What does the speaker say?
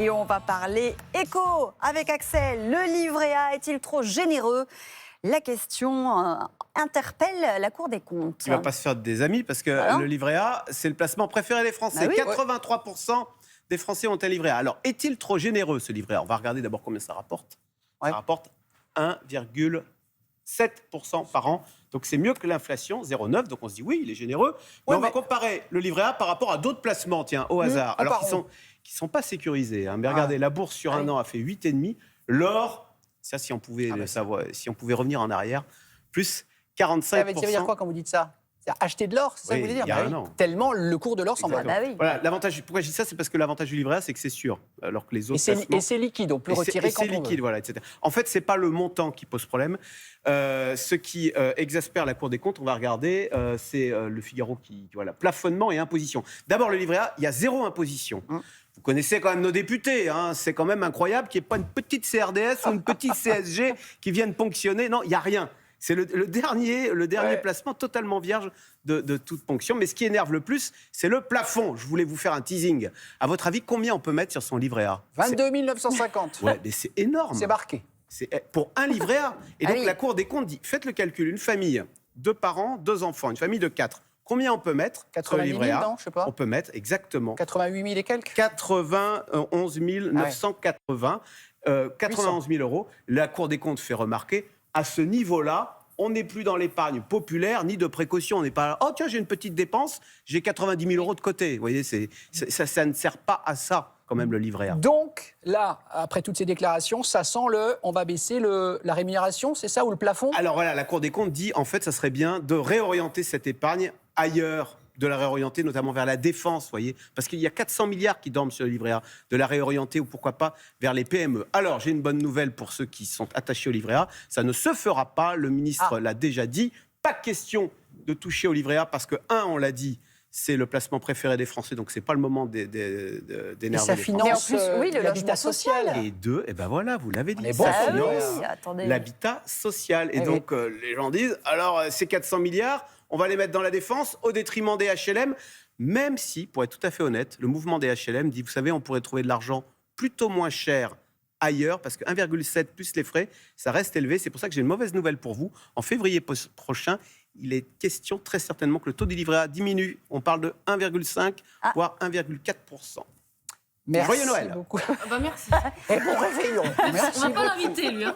Et on va parler éco avec Axel. Le livret A est-il trop généreux? La question interpelle la Cour des comptes. Il ne va pas se faire des amis parce que le livret A, c'est le placement préféré des Français. Bah oui. 83% des Français ont un livret A. Alors, est-il trop généreux, ce livret A? On va regarder d'abord combien ça rapporte. Ça rapporte 1,7% par an. Donc, c'est mieux que l'inflation, 0,9. Donc, on se dit, oui, il est généreux. Mais on va comparer le livret A par rapport à d'autres placements, tiens, au hasard. Alors, qui ne sont pas sécurisés. Hein. Mais regardez, la bourse sur un an a fait 8,5. L'or, ça, si on pouvait savoir, si on pouvoi revenir en arrière, plus 45%. Ça veut dire quoi quand vous dites ça? C'est acheter de l'or, c'est ça que vous voulez dire? Tellement le cours de l'or s'en va. Voilà, l'avantage, pourquoi je dis ça, c'est parce que l'avantage du livret A, c'est que c'est sûr, alors que les autres et c'est liquide, on peut retirer quand on veut. C'est liquide, voilà, etc. En fait, c'est pas le montant qui pose problème. Ce qui exaspère la Cour des comptes, on va regarder, c'est le Figaro qui, voilà, plafonnement et imposition. D'abord, le livret A, il y a 0 imposition. Vous connaissez quand même nos députés, hein, c'est quand même incroyable qu'il n'y ait pas une petite CRDS ou une petite CSG qui viennent ponctionner. Non, il n'y a rien. C'est le dernier placement totalement vierge de toute ponction. Mais ce qui énerve le plus, c'est le plafond. Je voulais vous faire un teasing. À votre avis, combien on peut mettre sur son livret A? 22 950. Ouais, mais c'est énorme. C'est marqué. C'est pour un livret A. Et donc la Cour des comptes dit, faites le calcul, une famille, 2 parents, 2 enfants, une famille de 4. Combien on peut mettre sur le livret A? Non, je sais pas. On peut mettre exactement 88 000 et quelques. 91 980, 91 000 euros. La Cour des comptes fait remarquer, à ce niveau-là, on n'est plus dans l'épargne populaire ni de précaution. On n'est pas là, oh tiens, j'ai une petite dépense, j'ai 90 000 euros de côté. Vous voyez, ça ne sert pas à ça, quand même, le livret A. Donc, là, après toutes ces déclarations, ça sent on va baisser la rémunération, c'est ça, ou le plafond? Alors voilà, la Cour des comptes dit, en fait, ça serait bien de réorienter cette épargne ailleurs, de la réorienter notamment vers la défense, vous voyez, parce qu'il y a 400 milliards qui dorment sur le livret A, de la réorienter ou pourquoi pas vers les PME. Alors, j'ai une bonne nouvelle pour ceux qui sont attachés au livret A, ça ne se fera pas, le ministre l'a déjà dit, pas question de toucher au livret A parce que, on l'a dit, c'est le placement préféré des Français, donc c'est pas le moment d'énerver les Français. Ça finance l'habitat social. Et 2, et ben voilà, vous l'avez dit, ça finance l'habitat social. Et donc, les gens disent, alors, ces 400 milliards, on va les mettre dans la défense au détriment des HLM, même si, pour être tout à fait honnête, le mouvement des HLM dit, vous savez, on pourrait trouver de l'argent plutôt moins cher ailleurs, parce que 1,7 plus les frais, ça reste élevé. C'est pour ça que j'ai une mauvaise nouvelle pour vous. En février prochain, il est question très certainement que le taux du livret A diminue. On parle de 1,5, voire 1,4%. Merci. Joyeux Noël. Beaucoup. Merci. Et bon réveillon. Merci On va pas beaucoup. l'inviter, lui. Hein.